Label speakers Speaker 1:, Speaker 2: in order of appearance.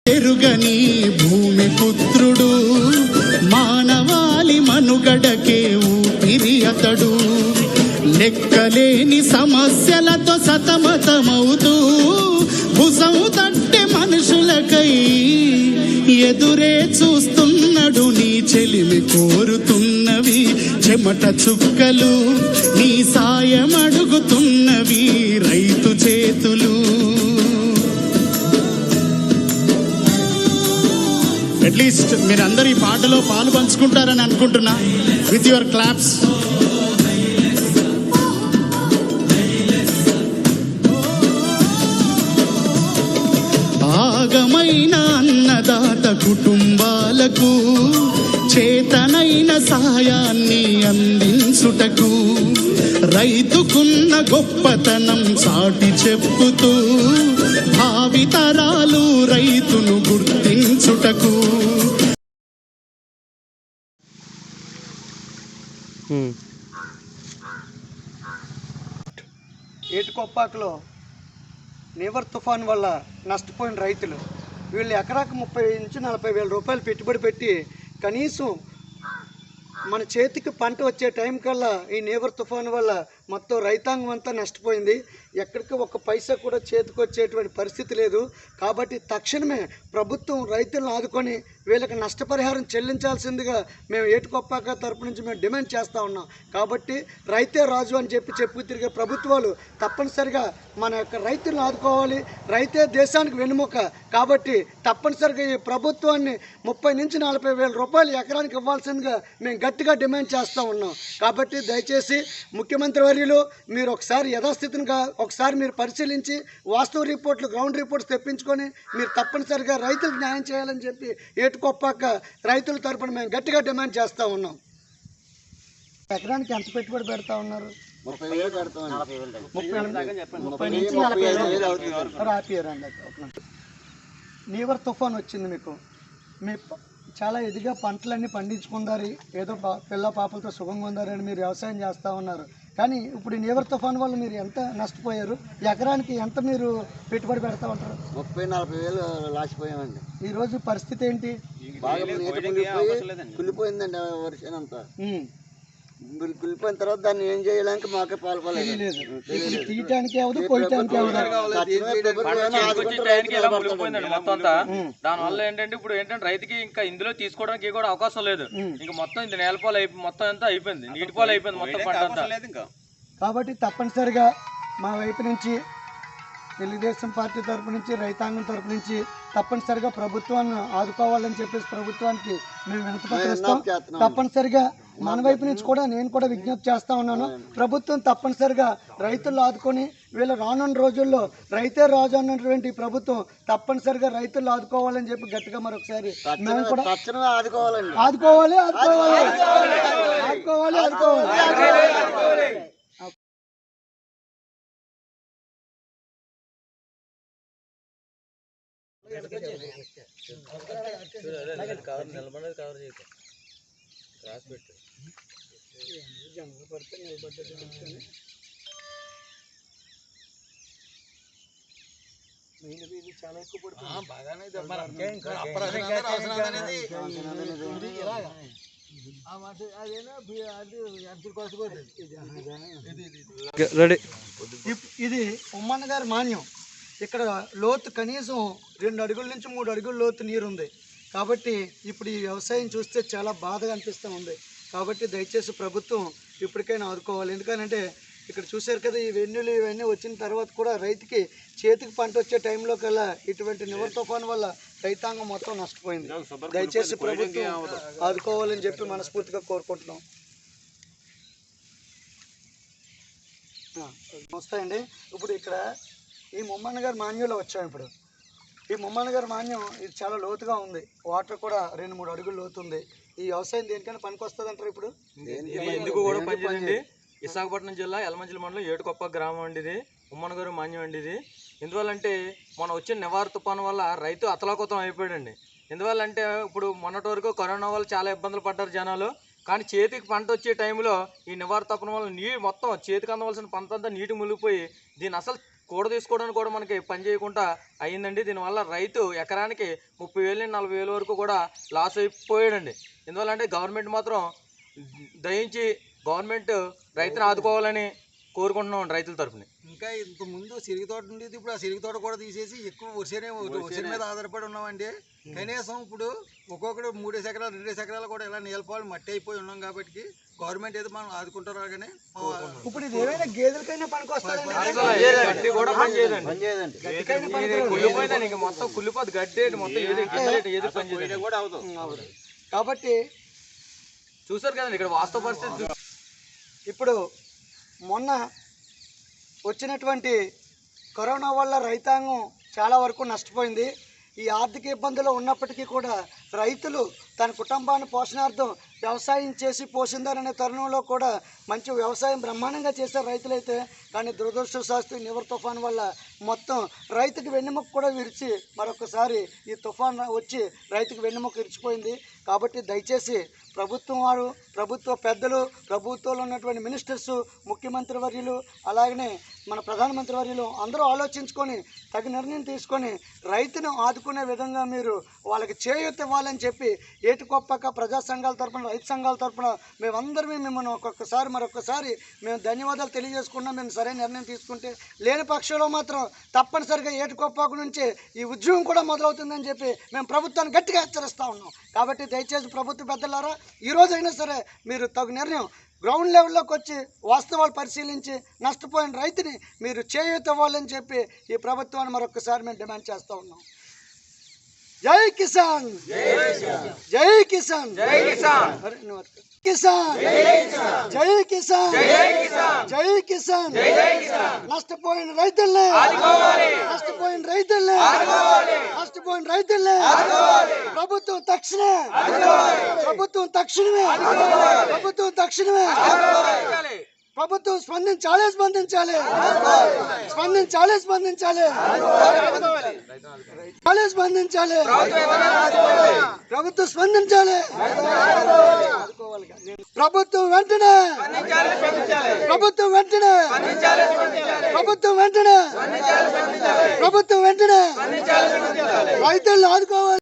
Speaker 1: ఎరుగని భూమి పుత్రుడు మానవాళి మనుగడకే ఊపిరి అతడు. లెక్కలేని సమస్యలతో సతమతమవుతూ భుజం తట్టే మనుషులకై ఎదురే చూస్తున్నాడు. నీ చెలిమి కోరుతున్నవి చెమట చుక్కలు, నీ సాయం అడుగుతున్నవి రైతు చేతులు. అట్లీస్ట్ మీరందరూ ఈ పాటలో పాలు పంచుకుంటారని అనుకుంటున్నా. With your claps. ఆగమైన అన్నదాత కుటుంబాలకు చేతనైన సాయాన్ని అందించుటకు రైతుకున్న గొప్పతనం సాటి చెప్పుతూ భావితరాలు రైతును గుర్తించుటకు.
Speaker 2: ఏటుకొప్పాకలో నివర్ తుఫాన్ వల్ల నష్టపోయిన రైతులు వీళ్ళు ఎకరాకు 30 నుంచి 40 వేల రూపాయలు పెట్టుబడి పెట్టి కనీసం మన చేతికి పంట వచ్చే టైం కల్లా ఈ నివర్ తుఫాను వల్ల మొత్తం రైతాంగం అంతా నష్టపోయింది. ఎక్కడికి ఒక పైసా కూడా చేతికి వచ్చేటువంటి పరిస్థితి లేదు. కాబట్టి తక్షణమే ప్రభుత్వం రైతులను ఆదుకొని వీళ్ళకి నష్టపరిహారం చెల్లించాల్సిందిగా మేము ఏటుకొప్పాక తరపు నుంచి మేము డిమాండ్ చేస్తూ ఉన్నాం. కాబట్టి రైతే రాజు అని చెప్పి తిరిగే ప్రభుత్వాలు తప్పనిసరిగా మన యొక్క రైతులను ఆదుకోవాలి. రైతే దేశానికి వెన్నుముక. కాబట్టి తప్పనిసరిగా ఈ ప్రభుత్వాన్ని 30 నుంచి 40 వేల రూపాయలు ఎకరానికి ఇవ్వాల్సిందిగా మేము గట్టిగా డిమాండ్ చేస్తూ ఉన్నాం. కాబట్టి దయచేసి ముఖ్యమంత్రి వర్యులు మీరు ఒకసారి యథాస్థితిగా ఒకసారి మీరు పరిశీలించి వాస్తవ రిపోర్ట్లు గ్రౌండ్ రిపోర్ట్స్ తెప్పించుకొని మీరు తప్పనిసరిగా రైతులకు న్యాయం చేయాలని చెప్పి ఏటుకొప్పాక రైతుల తరపున మేము గట్టిగా డిమాండ్ చేస్తూ ఉన్నాం. ఎకరానికి ఎంత పెట్టుబడి పెడతా ఉన్నారు?
Speaker 3: 30,000 పెడతాం.
Speaker 2: 30 నుంచి 40,000 రాపియరండి. నివర్ తుఫాన్ వచ్చింది. మీ చాలా ఎదిగా పంటలన్నీ పండించుకుందారు, ఏదో పిల్ల పాపలతో సుఖంగా ఉందారని మీరు వ్యవసాయం చేస్తూ ఉన్నారు. కానీ ఇప్పుడు ఈ నివర్ తుఫాన్ వల్ల మీరు ఎంత నష్టపోయారు? ఎకరానికి ఎంత మీరు పెట్టుబడి పెడతా ఉంటారు?
Speaker 3: 30,000-40,000 లాసిపోయామండి.
Speaker 2: ఈరోజు పరిస్థితి ఏంటి?
Speaker 3: కుళ్ళిపోయిందండి వర్షం అంతా. కుళ్ళిపోయిన తర్వాత దాన్ని ఏం చేయడానికి మాకే పాల్పలేదు.
Speaker 2: తీయటానికి అవదు, కొయ్యటానికి
Speaker 4: దాని వల్ల ఏంటంటే ఇప్పుడు ఏంటంటే రైతుకి ఇంకా ఇందులో తీసుకోవడానికి కూడా అవకాశం లేదు. ఇంకా మొత్తం ఇది నేలపాలు అయిపోయి మొత్తం అంతా అయిపోయింది, నీటి పాలు అయిపోయింది మొత్తం పంట అంతా.
Speaker 2: కాబట్టి తప్పనిసరిగా మా వైపు నుంచి తెలుగుదేశం పార్టీ తరపు నుంచి రైతాంగం తరపు నుంచి తప్పనిసరిగా ప్రభుత్వాన్ని ఆదుకోవాలని చెప్పేసి ప్రభుత్వానికి మేము వినతిపత్రం ఇస్తాం. తప్పనిసరిగా మన వైపు నుంచి కూడా నేను కూడా విజ్ఞప్తి చేస్తా ఉన్నాను. ప్రభుత్వం తప్పనిసరిగా రైతులు ఆదుకొని వీళ్ళ రానున్న రోజుల్లో రైతే రాజు అన్నటువంటి ప్రభుత్వం తప్పనిసరిగా రైతులు ఆదుకోవాలని చెప్పి గట్టిగా మరొకసారి మేము కూడా ఆదుకోవాలి. చాలా ఎక్కువ ఇది ఉమ్మన్న గారి మాన్యం. ఇక్కడ లోతు కనీసం 2 అడుగుల నుంచి 3 అడుగుల లోతు నీరు ఉంది. కాబట్టి ఇప్పుడు ఈ వ్యవసాయం చూస్తే చాలా బాధగా అనిపిస్తూ ఉంది. కాబట్టి దయచేసి ప్రభుత్వం ఇప్పటికైనా ఆదుకోవాలి. ఎందుకంటే ఇక్కడ చూశారు కదా, ఈ వెన్నులు ఇవన్నీ వచ్చిన తర్వాత కూడా రైతుకి చేతికి పంట వచ్చే టైంలో కల్లా ఇటువంటి నివర్ తుఫాన్ వల్ల రైతాంగం మొత్తం నష్టపోయింది. దయచేసి ప్రభుత్వం ఆదుకోవాలని చెప్పి మనస్ఫూర్తిగా కోరుకుంటున్నాం. వస్తాయండి. ఇప్పుడు ఇక్కడ ఈ ముమ్మన్న గారి మాన్యంలో వచ్చాం. ఇప్పుడు ఈ ముమ్మన్న గారి మాన్యం ఇది చాలా లోతుగా ఉంది, వాటర్ కూడా 2-3 అడుగులు లోతు ఉంది. ఈ వ్యవసాయం దేనికైనా పనికి వస్తుంది అంటారు? ఇప్పుడు
Speaker 4: ఎందుకు కూడా పనిచేయండి. విశాఖపట్నం జిల్లా యలమంచిలి మండలం ఏటుకొప్ప గ్రామం అండి ఇది, ముమ్మన్న గారి మాన్యం అండి ఇది. ఎందువల్లంటే మన వచ్చిన నివార్ తుఫాను వల్ల రైతు అతలాకుతం అయిపోయాడండి. ఎందువల్లంటే ఇప్పుడు మొన్నటి వరకు కరోనా వల్ల చాలా ఇబ్బందులు పడ్డారు జనాలు. కానీ చేతికి పంట వచ్చే టైంలో ఈ నివార్ తుఫాను వల్ల నీరు మొత్తం చేతికి అందవలసిన పంట అంతా నీటి మునిగిపోయి దీన్ని అసలు కూడ తీసుకోవడానికి కూడా మనకి పని చేయకుండా అయ్యిందండి. దీనివల్ల రైతు ఎకరానికి 30,000 నుండి 40,000 వరకు కూడా లాస్ అయిపోయాడండి. ఎందువల్ల అంటే గవర్నమెంట్ మాత్రం దయించి గవర్నమెంట్ రైతుని ఆదుకోవాలని కోరుకుంటున్నాం రైతుల తరఫున.
Speaker 5: ఇంకా ఇంత ముందు సిరిగి తోట ఉండేది, ఇప్పుడు ఆ సిరిగి తోట కూడా తీసేసి ఎక్కువ వర్షం మీద ఆధారపడి ఉన్నామండి. కనీసం ఇప్పుడు ఒక్కొక్కడు 3 ఎకరాలు 2 ఎకరాలు కూడా ఇలా నీళ్ళపాలు మట్టి అయిపోయి ఉన్నాం కాబట్టి గవర్నమెంట్ ఏదో మనం ఆదుకుంటారా కానీ
Speaker 2: ఇప్పుడు ఇది ఏమైనా గేదెలకైనా పనికి
Speaker 4: గడ్డి కూడా పని చేయదండి. కుళ్ళిపోయిందండి, ఇంక మొత్తం కుళ్ళిపోద్ది గడ్డి మొత్తం ఏది పని చేయదు.
Speaker 2: కాబట్టి
Speaker 4: చూసారు కదండి ఇక్కడ వాస్తవ పరిస్థితి.
Speaker 2: ఇప్పుడు మొన్న వచ్చినటువంటి కరోనా వల్ల రైతాంగం చాలా వరకు నష్టపోయింది. ఈ ఆర్థిక ఇబ్బందులు ఉన్నప్పటికీ కూడా రైతులు తన కుటుంబాన్ని పోషణార్థం వ్యవసాయం చేసి పోషిందారనే తరుణంలో కూడా మంచి వ్యవసాయం బ్రహ్మాండంగా చేశారు రైతులైతే. కానీ దురదృష్టవశాత్తు నివర్ తుఫాన్ వల్ల మొత్తం రైతుకి వెన్నెముక కూడా విరిచి మరొకసారి ఈ తుఫాన్ వచ్చి రైతుకి వెన్నెముక విరిచిపోయింది. కాబట్టి దయచేసి ప్రభుత్వం వారు, ప్రభుత్వ పెద్దలు, ప్రభుత్వంలో ఉన్నటువంటి మినిస్టర్స్, ముఖ్యమంత్రి వర్యులు, అలాగనే మన ప్రధానమంత్రి వర్యులు అందరూ ఆలోచించుకొని తగిన నిర్ణయం తీసుకొని రైతును ఆదుకునే విధంగా మీరు వాళ్ళకి చేయూత ఇవ్వాలని చెప్పి ఏటికొప్పక ప్రజా సంఘాల తరపున, రైతు సంఘాల తరపున మేమందరమే మిమ్మల్ని మరొకసారి మేము ధన్యవాదాలు తెలియజేసుకున్నాం. మేము సరైన నిర్ణయం తీసుకుంటే, లేని పక్షంలో మాత్రం తప్పనిసరిగా ఏటికొప్పక నుంచి ఈ ఉద్యమం కూడా మొదలవుతుందని చెప్పి మేము ప్రభుత్వాన్ని గట్టిగా హెచ్చరిస్తూ ఉన్నాం. కాబట్టి దయచేసి ప్రభుత్వ పెద్దలారా ఈరోజైనా సరే మీరు తగు నిర్ణయం గ్రౌండ్ లెవెల్లోకి వచ్చి వాస్తవాలు పరిశీలించి నష్టపోయిన రైతుని మీరు చేయూత ఇవ్వాలని చెప్పి ఈ ప్రభుత్వాన్ని మరొకసారి మేము డిమాండ్ చేస్తూ ఉన్నాం. జై కిసాన్, జై కిసాన్, జై కిసాన్, కిసాన్, జై కిసాన్, జై కిసాన్. నష్టపోయిన రైతుల్ని, నష్టపోయిన రైతుల్ని, నష్టపోయిన రైతుల్ని ప్రభుత్వం తక్షణమే, ప్రభుత్వం తక్షణమే, ప్రభుత్వం తక్షణమే, ప్రభుత్వం స్పందించాలి, స్పందించాలి, స్పందించాలి, స్పందించాలి, స్పందించాలి, ప్రభుత్వం స్పందించాలి. ప్రభుత్వం వెంటనే, ప్రభుత్వం వెంటనే, ప్రభుత్వం వెంటనే, ప్రభుత్వం వెంటనే రైతులను ఆదుకోవాలి.